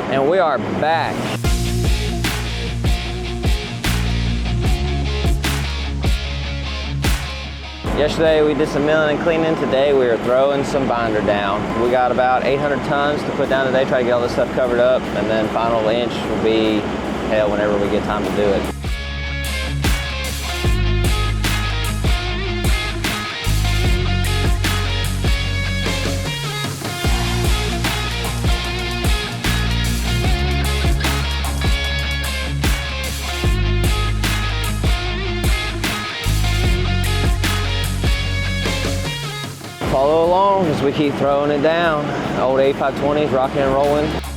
And we are back. Yesterday we did some milling and cleaning. Today we are throwing some binder down. We got about 800 tons to put down today, try to get all this stuff covered up, and then final inch will be hell whenever we get time to do it. Follow along as we keep throwing it down. Old 8520s rocking and rolling.